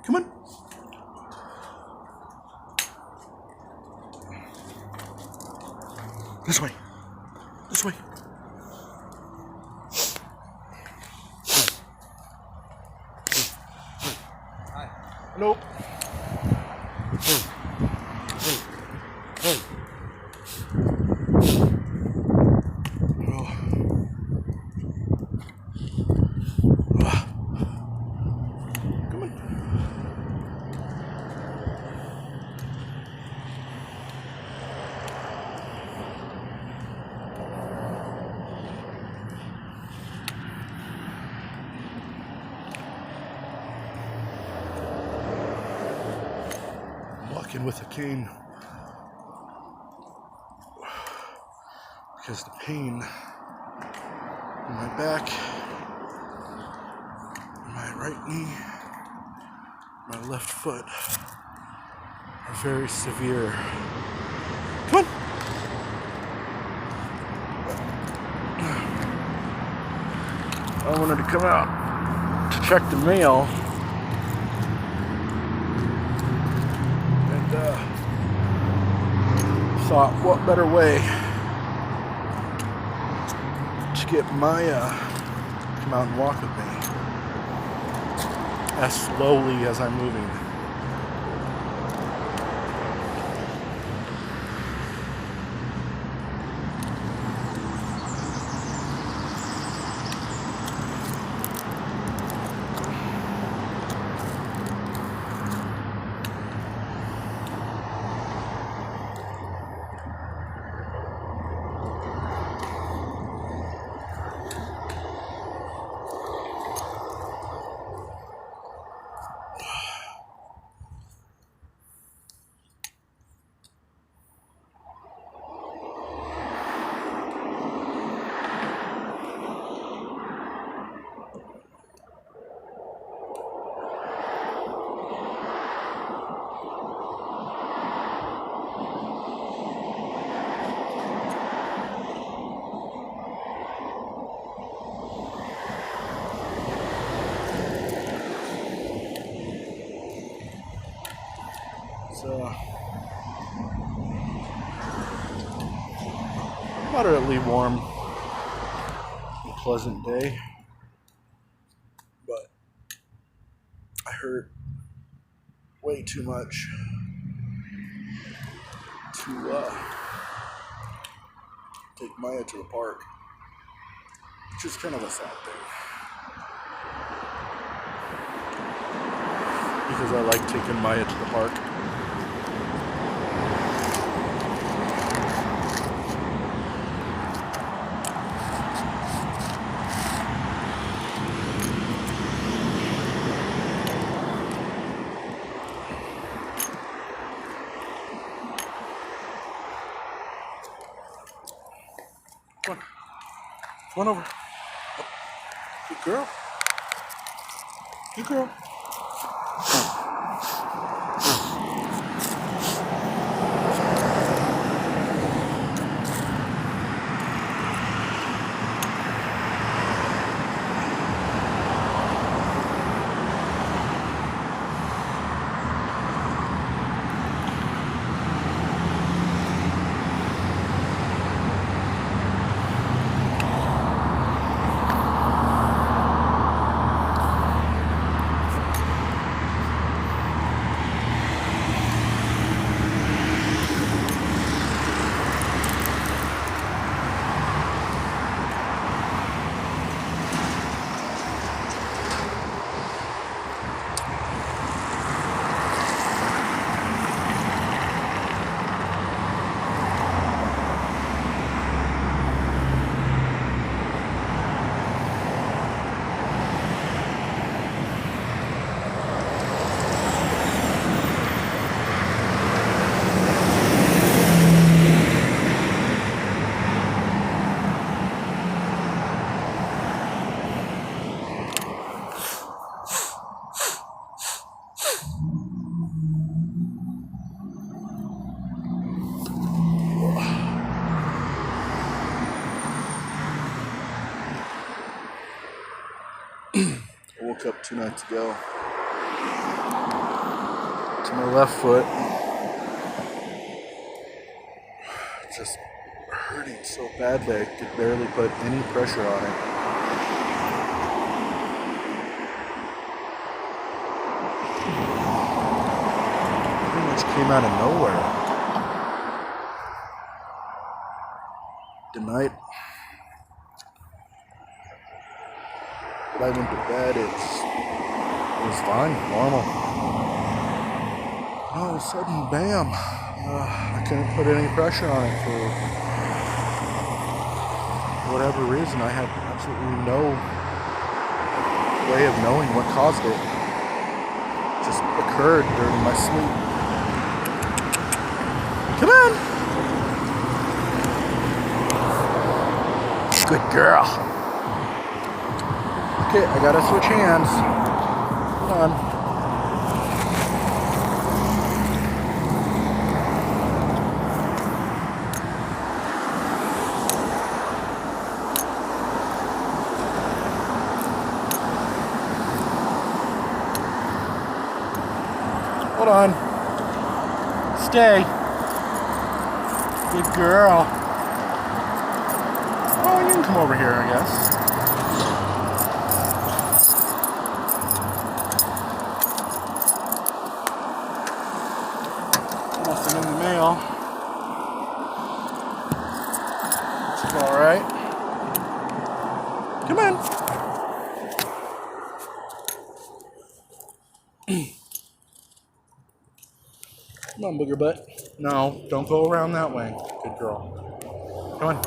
Come on. This way. This way. Hi. Hello. Come on. I'm walking with a cane because the pain in my back, my right knee, my left foot are very severe. Come on. I wanted to come out to check the mail, and thought, what better way to get Maya to come out and walk with me as slowly as I'm moving. It's a moderately warm and pleasant day, but I hurt way too much to take Maya to the park, which is kind of a sad thing because I like taking Maya to the park. Come on. Come on over. Good girl. Good girl. I woke up 2 nights ago to my left foot. Just hurting so badly I could barely put any pressure on it. Pretty much came out of nowhere. Tonight, when I went to bed, it was fine, normal. All of a sudden, bam! I couldn't put any pressure on it for whatever reason. I had absolutely no way of knowing what caused it. It just occurred during my sleep. Come on! Good girl. Okay, I gotta switch hands. Hold on. Hold on. Stay. Good girl. Oh, you can come over here, I guess. Nothing in the mail. It's alright. Come on. Come on, booger butt. No, don't go around that way. Good girl. Come on.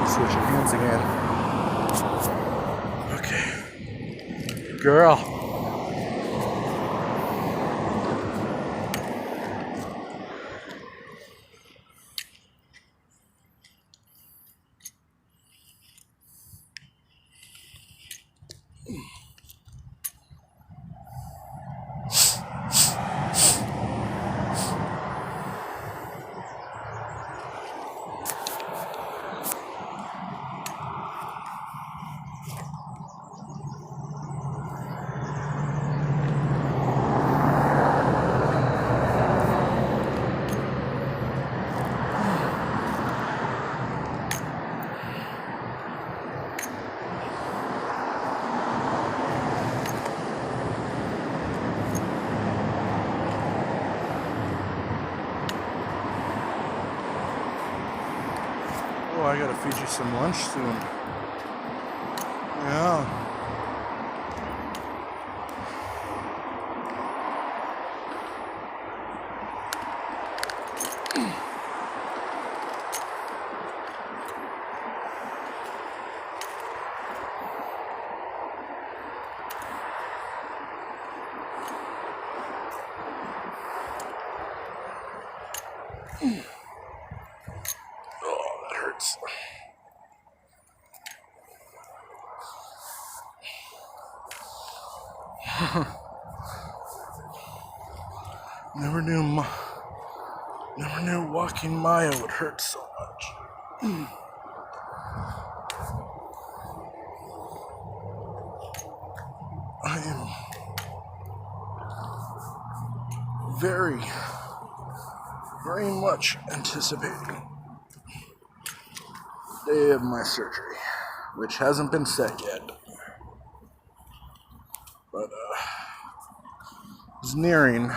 Switch your hands again. Okay. Good girl. Oh, I gotta feed you some lunch soon. Yeah. Oh, that hurts. Never knew walking Maya would hurt so much. I am very, very much anticipating the day of my surgery, which hasn't been set yet. But it's nearing.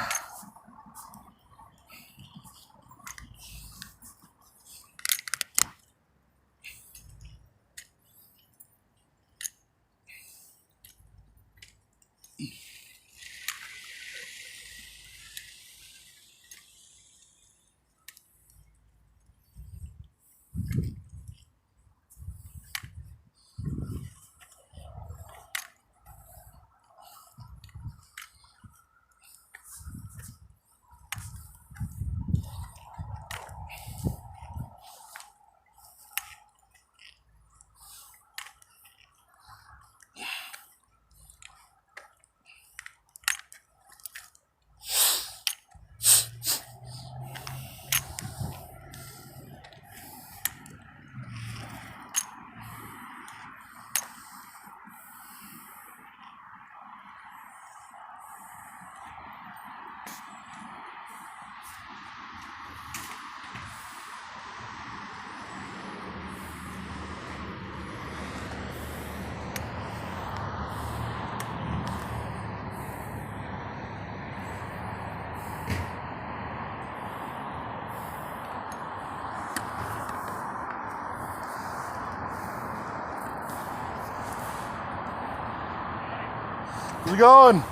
How's it going?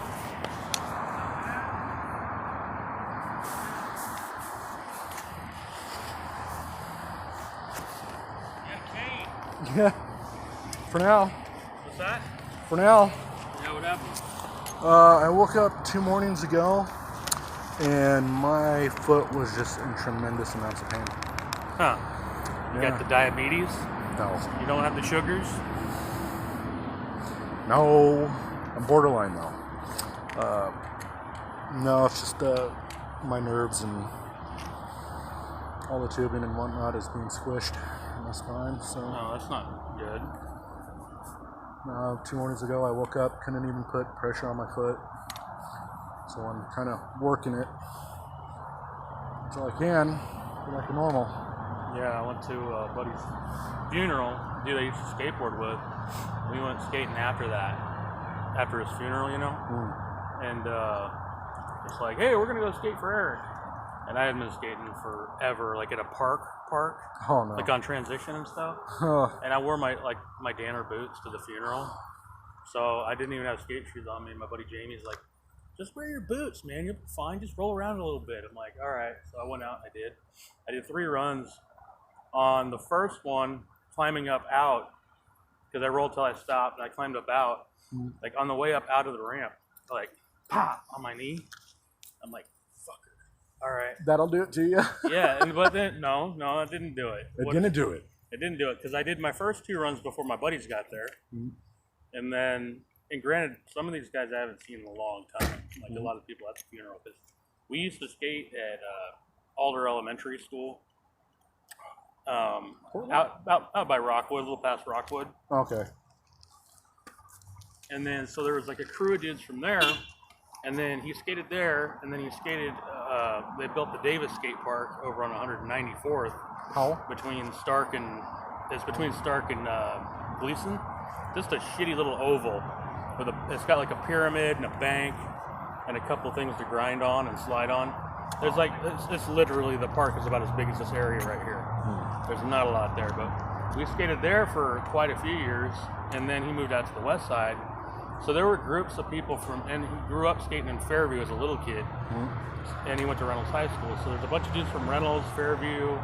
Yeah. For now. What's that? For now. Yeah, what happened? I woke up 2 mornings ago and my foot was just in tremendous amounts of pain. Huh. You got the diabetes? No. You don't have the sugars? No. I'm borderline though. No, it's just my nerves and all the tubing and whatnot is being squished in my spine. So. No, that's not good. 2 mornings ago, I woke up, couldn't even put pressure on my foot. So I'm kind of working it until I can get back to normal. Yeah, I went to a buddy's funeral, dude I used to skateboard with. We went skating after that, after his funeral, you know? And it's like, hey, we're going to go skate for Eric. And I hadn't been skating forever, like at a park, Oh no. like on transition and stuff. And I wore my Danner boots to the funeral. So I didn't even have skate shoes on me. And my buddy Jamie's like, just wear your boots, man. You'll be fine. Just roll around a little bit. I'm like, all right. So I went out and I did 3 runs. On the first one, climbing up out, because I rolled till I stopped and I climbed up out. Like on the way up out of the ramp, like pop on my knee. I'm like, fucker. All right. That'll do it to you? Yeah, but then no, it didn't do it. It didn't do it. It didn't do it because I did my first 2 runs before my buddies got there, and granted, some of these guys I haven't seen in a long time, like a lot of people at the funeral, because we used to skate at Alder Elementary School, out by Rockwood, a little past Rockwood. Okay. And then so there was like a crew of dudes from there. And then he skated there, and then he skated, they built the Davis skate park over on 194th. How? Between Stark and Gleason. Just a shitty little oval. It's got like a pyramid and a bank and a couple things to grind on and slide on. There's like, it's literally, the park is about as big as this area right here. There's not a lot there, but we skated there for quite a few years, and then he moved out to the west side. So there were groups of people and he grew up skating in Fairview as a little kid, and he went to Reynolds High School. So there's a bunch of dudes from Reynolds, Fairview,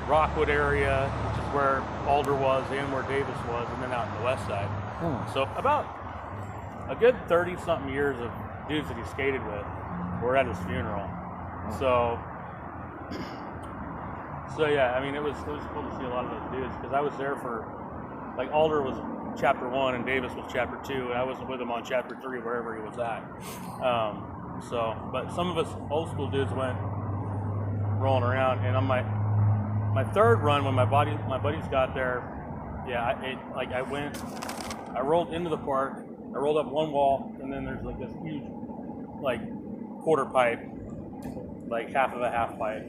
Rockwood area, which is where Alder was and where Davis was, and then out on the west side. So about a good 30-something years of dudes that he skated with were at his funeral. So yeah, I mean, it was cool to see a lot of those dudes, because I was there for, like, Alder was chapter 1 and Davis was chapter 2, and I wasn't with him on chapter 3 wherever he was at. But some of us old school dudes went rolling around, and on my 3rd run, when my buddies got there, I rolled into the park, I rolled up one wall, and then there's like this huge, like, quarter pipe, like half of a half pipe,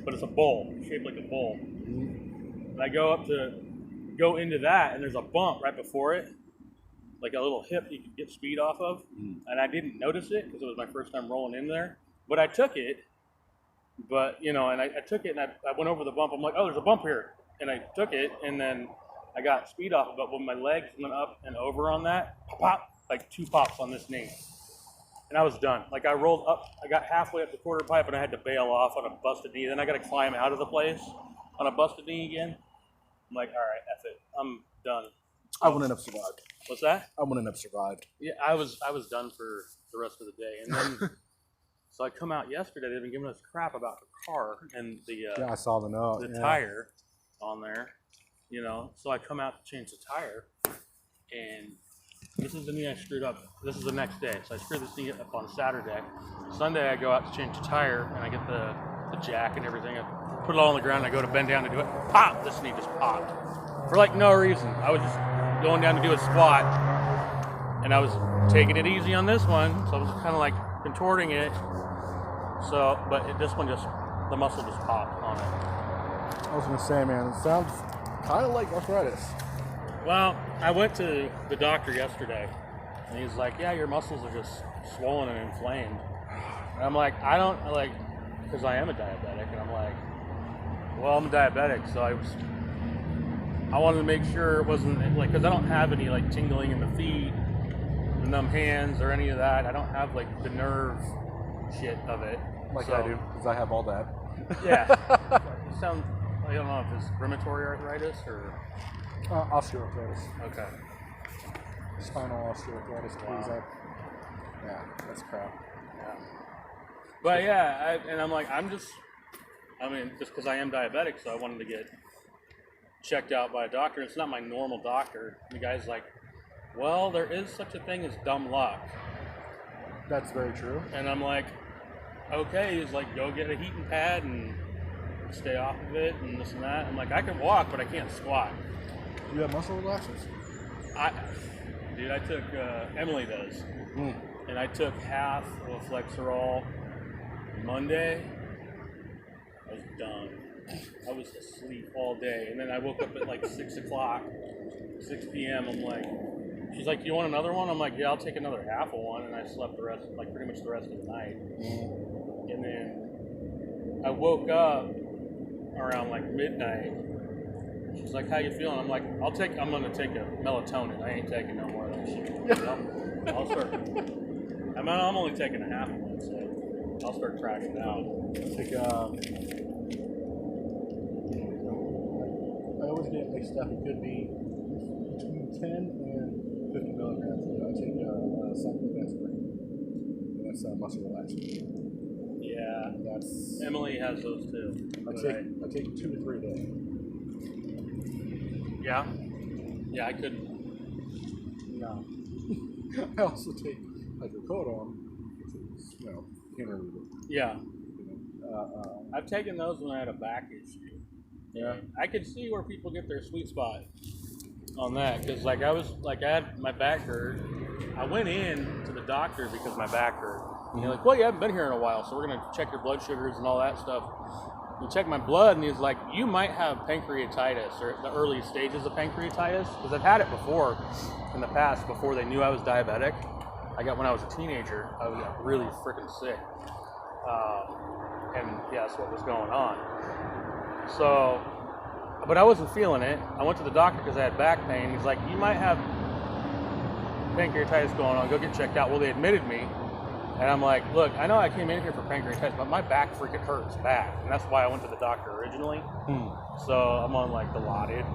but it's a bowl, shaped like a bowl. And I go into that, and there's a bump right before it, like a little hip you could get speed off of, and I didn't notice it because it was my first time rolling in there, but I took it, I took it, and I went over the bump. I'm like, oh, there's a bump here, and I took it, and then I got speed off of it. When my legs went up and over on that, pop, like 2 pops on this knee, and I was done. Like, I rolled up, I got halfway up the quarter pipe, and I had to bail off on a busted knee. Then I got to climb out of the place on a busted knee again. I'm like, all right, F it. I'm done. I wouldn't have survived. What's that? I wouldn't have survived. Yeah, I was done for the rest of the day. And then, so I come out yesterday. They've been giving us crap about the car and the I saw the note. the tire on there. So I come out to change the tire, and this is the knee I screwed up. This is the next day. So I screwed this knee up on Saturday. Sunday I go out to change the tire, and I get the jack and everything. I put it all on the ground, and I go to bend down to do it. Pop! This knee just popped. For like no reason. I was just going down to do a squat, and I was taking it easy on this one, so I was kind of like contorting it. So, but this one the muscle just popped on it. I was going to say, man, it sounds kind of like arthritis. Well, I went to the doctor yesterday, and he's like, yeah, your muscles are just swollen and inflamed. And I'm like, because I am a diabetic, and I'm like, well, I'm a diabetic, so I wanted to make sure it wasn't, like, because I don't have any, like, tingling in the feet, the numb hands or any of that. I don't have like the nerve shit of it. Like So, I do, because I have all that. Yeah. You sound, I don't know if it's rheumatoid arthritis or. Osteoarthritis. Okay. Spinal osteoarthritis. Wow. Yeah, that's crap. Yeah. But yeah, just because I am diabetic, so I wanted to get checked out by a doctor. It's not my normal doctor. The guy's like, well, there is such a thing as dumb luck. That's very true. And I'm like, okay. He's like, go get a heating pad and stay off of it and this and that. I'm like, I can walk, but I can't squat. Do you have muscle relaxers? Dude, I took, Emily does. Mm. And I took half of Flexerol Monday. I was done. I was asleep all day. And then I woke up at like 6 o'clock, 6 p.m. I'm like, she's like, you want another one? I'm like, yeah, I'll take another half of one. And I slept the rest, like pretty much the rest of the night. And then I woke up around like midnight. She's like, how you feeling? I'm like, I'm going to take a melatonin. I ain't taking no more of that shit. I'll start. I'm only taking a half of one, so I'll start trashing out. I always get mixed up. It could be between 10 and 50 milligrams. I take cyclobenzaprine. And that's muscle relaxant. Yeah. That's Emily has those too. I take 2 to 3 a day. Yeah. Yeah, I could. No. I also take hydrocodone, which is, pain reliever. Yeah. I've taken those when I had a back issue. Yeah. I could see where people get their sweet spot on that, because I had my back hurt. I went in to the doctor because my back hurt. And they're like, well, you haven't been here in a while, so we're going to check your blood sugars and all that stuff. He checked my blood, and he's like, you might have pancreatitis, or the early stages of pancreatitis, because I've had it before in the past, before they knew I was diabetic. I got when I was a teenager, I got really freaking sick. And yeah, that's what was going on. So, but I wasn't feeling it. I went to the doctor because I had back pain. He's like, you might have pancreatitis going on. Go get checked out. Well, they admitted me. And I'm like, look, I know I came in here for pancreatitis, but my back freaking hurts bad. And that's why I went to the doctor originally. So I'm on like Dilaudid.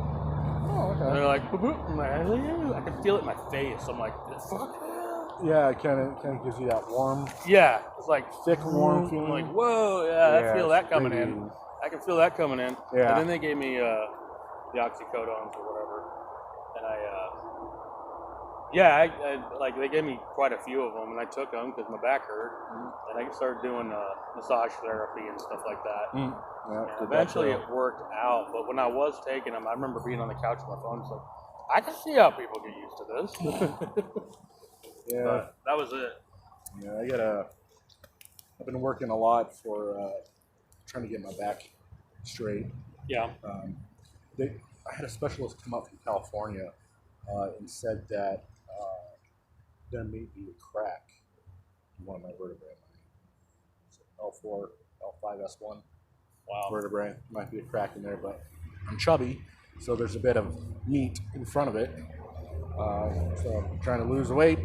Oh, okay. And they're like, boop, boop. I'm like, I can feel it in my face. I'm like, fuck. Yeah, it kind of gives you that warm. Yeah, it's like thick, warm feeling. I'm like, whoa, yeah, I feel that coming in. I can feel that coming in. Yeah. And then they gave me the oxycodones or whatever, and I they gave me quite a few of them, and I took them because my back hurt, and I started doing massage therapy and stuff like that. Yeah, and eventually, it worked out. But when I was taking them, I remember being on the couch with my phone. It's like, I can see how people get used to this. Yeah, but that was it. Yeah, I've been working a lot for trying to get my back straight. Yeah. I had a specialist come up from California and said that there may be a crack in one of my vertebrae. So L4, L5S1 vertebrae. Might be a crack in there, but I'm chubby, so there's a bit of meat in front of it. So I'm trying to lose weight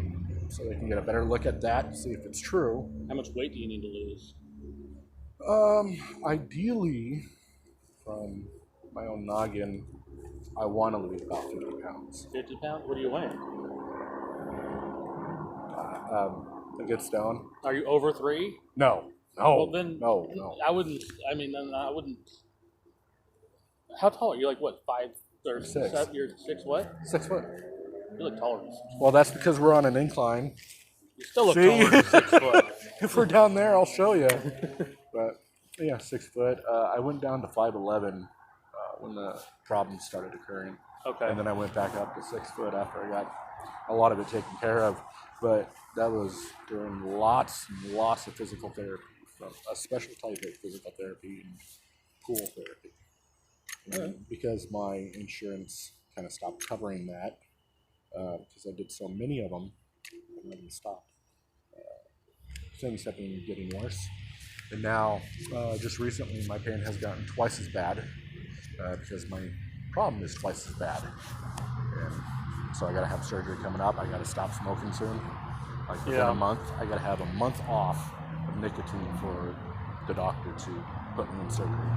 so they can get a better look at that, see if it's true. How much weight do you need to lose? Ideally, from my own noggin, I want to lose about 50 pounds. 50 pounds? What are you weighing? A good stone. Are you over 3? No. Well, then, no. I wouldn't. How tall are you? Like what? 5 or 6? 7, you're 6 what? 6 foot. You look taller than 6 foot. Well, that's because we're on an incline. You still look taller than 6 foot. If we're down there, I'll show you. But yeah, 6 foot. I went down to 5'11" when the problems started occurring. Okay. And then I went back up to 6 foot after I got a lot of it taken care of. But that was during lots and lots of physical therapy, a special type of physical therapy and pool therapy. And because my insurance kind of stopped covering that, because I did so many of them, I didn't stop. Things have been getting worse. And now, just recently, my pain has gotten twice as bad because my problem is twice as bad. And so I gotta have surgery coming up. I gotta stop smoking soon. Like within Yeah. a month, I gotta have a month off of nicotine for the doctor to put me in surgery,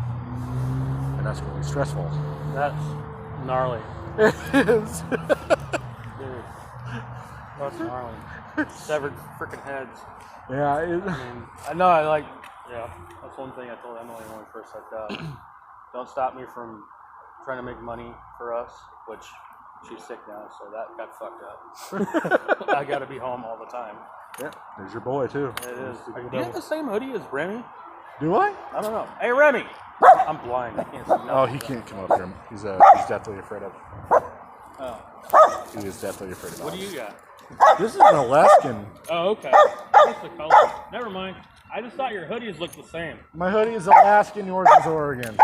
and that's really stressful. That's gnarly. It is. Dude. That's gnarly. Severed freaking heads. Yeah. I mean, I know I like, yeah, that's one thing I told Emily when we first hooked up. Don't stop me from trying to make money for us, which she's sick now, so that got fucked up. I gotta be home all the time. Yeah. There's your boy too. It is. Do you have the same hoodie as Remy? Do I? I don't know. Hey, Remy! I'm blind. I can't see nothing. Oh, he can't come up here. He's definitely afraid of. Oh. He is definitely afraid of. What do you got? This is an Alaskan. Oh, okay. What's the color? Never mind. I just thought your hoodies looked the same. My hoodie is Alaskan. Yours is Oregon.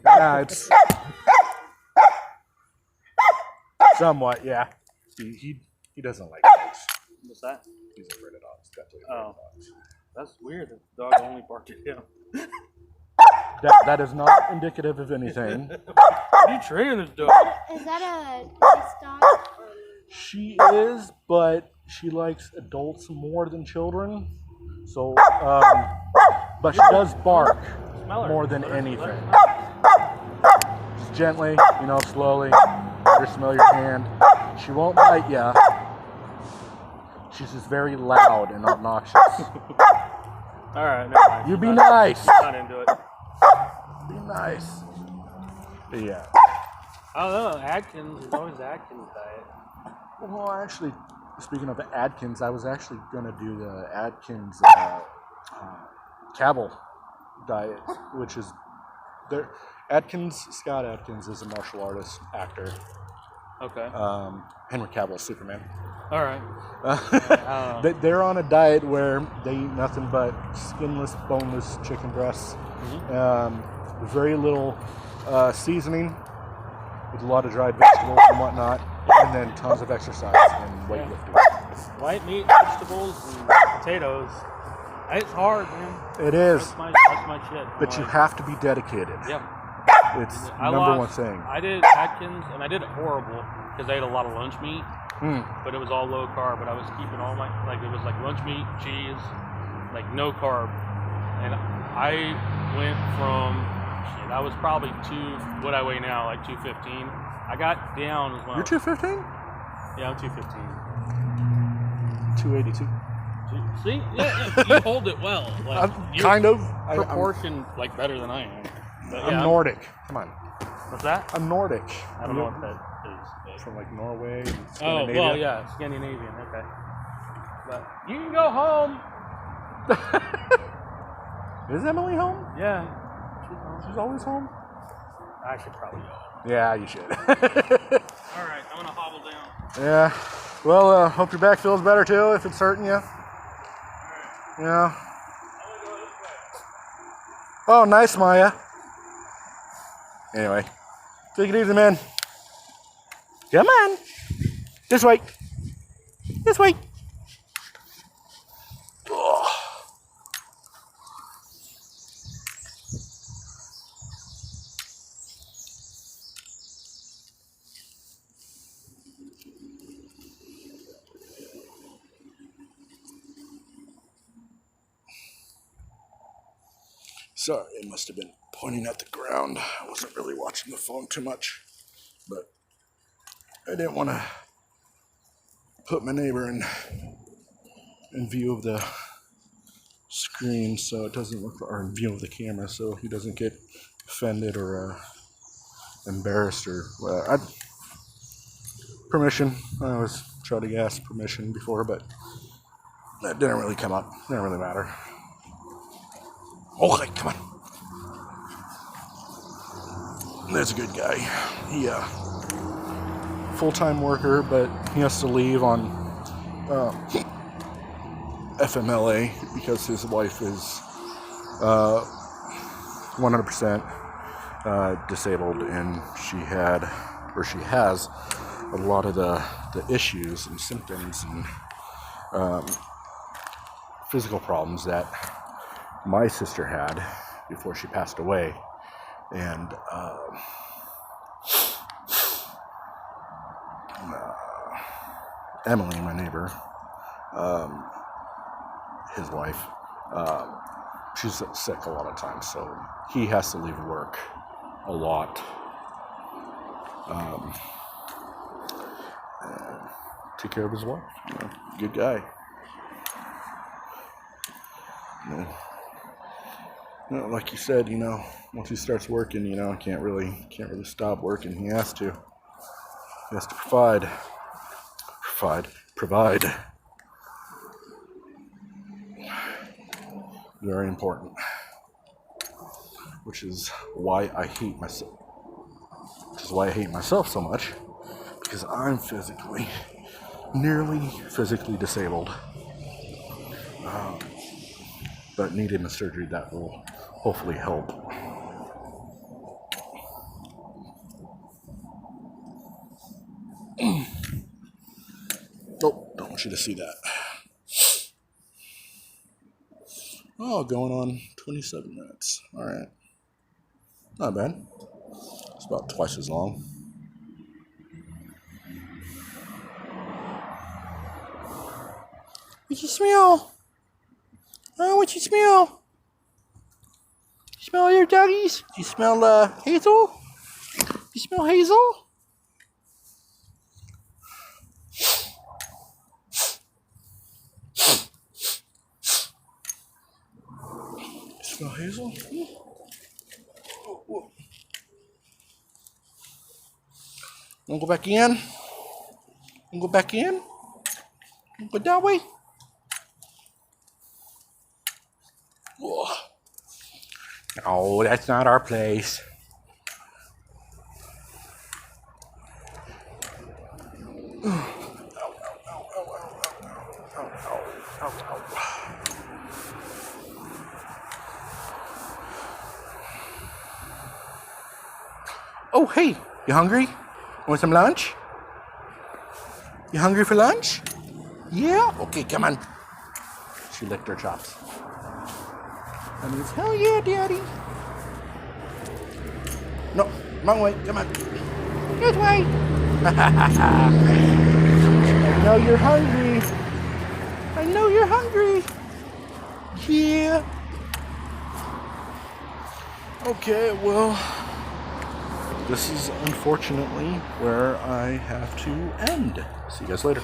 Yeah, it's somewhat. Yeah. He doesn't like dogs. What's that? He's afraid of dogs. Definitely afraid of dogs. That's weird. The dog only barked at him. That is not indicative of anything. What are you training this dog? Is that a nice dog? She is, but she likes adults more than children. So, but she does bark Smell her. more than anything. Just gently, slowly. Let her smell your hand. She won't bite ya. She's just very loud and obnoxious. All right, never mind. You be nice. Not into it. Be nice. But yeah. I don't know. Atkins. There's always Atkins diet. Well, actually, speaking of Atkins, I was actually going to do the Atkins Cabell diet, which is Scott Atkins is a martial artist actor. Okay. Henry Cavill's Superman. All right. They're on a diet where they eat nothing but skinless, boneless chicken breasts. Mm-hmm. Very little seasoning, with a lot of dried vegetables and whatnot, and then tons of exercise and weightlifting. White meat, vegetables, and potatoes. It's hard, man. It is, That's my shit. but you have to be dedicated. Yeah. It's I number lost- one thing. I did Atkins, and I did it horrible because I ate a lot of lunch meat, but it was all low carb. But I was keeping all my, it was like lunch meat, cheese, no carb. And I went from, I was probably what I weigh now, 215. I got down as well. You're 215? Yeah, I'm 215. 282. See? Yeah, you hold it well. You're Kind of. proportioned better than I am. But, I'm yeah, Nordic. Come on. What's that? I'm Nordic. I don't know what that is. From Norway and Oh, Scandinavia. well, yeah, Scandinavian, okay. But you can go home. Is Emily home? Yeah. She's always home? I should probably go. Yeah, you should. All right, I'm going to hobble down. Yeah. Well, hope your back feels better too if it's hurting you. Yeah. Oh, nice, Maya. Anyway, take it easy, man. Come on. This way. This way. Oh. Sorry, I must have been pointing at the ground. I wasn't really watching the phone too much, but I didn't want to put my neighbor in view of the screen, so it doesn't look, or in view of the camera, so he doesn't get offended or embarrassed or permission. I always try to ask permission before, but that didn't really come up. Didn't really matter. Okay, come on. That's a good guy. He full-time worker, but he has to leave on FMLA because his wife is 100% disabled, and she has a lot of the issues and symptoms and physical problems that my sister had before she passed away. And Emily, my neighbor, his wife, she's sick a lot of times, so he has to leave work a lot. And take care of his wife. Good guy. Like you said, once he starts working, can't really stop working. He has to provide. Very important. Which is why I hate myself. Which is why I hate myself so much, because I'm nearly physically disabled. But needing a surgery that will hopefully help. Oh, don't want you to see that. Oh, going on 27 minutes. All right. Not bad. It's about twice as long. What you smell? Oh, what you smell? You smell your doggies? Do you smell Hazel? You smell Hazel? You smell Hazel? Wanna go back in? Wanna go back in? Wanna go that way? Whoa. Oh, that's not our place. Oh, hey, you hungry? Want some lunch? You hungry for lunch? Yeah? Okay, come on. She licked her chops. That means, hell yeah, Daddy. No, wrong way. Come on. This way. I know you're hungry. I know you're hungry. Yeah. Okay, well, this is unfortunately where I have to end. See you guys later.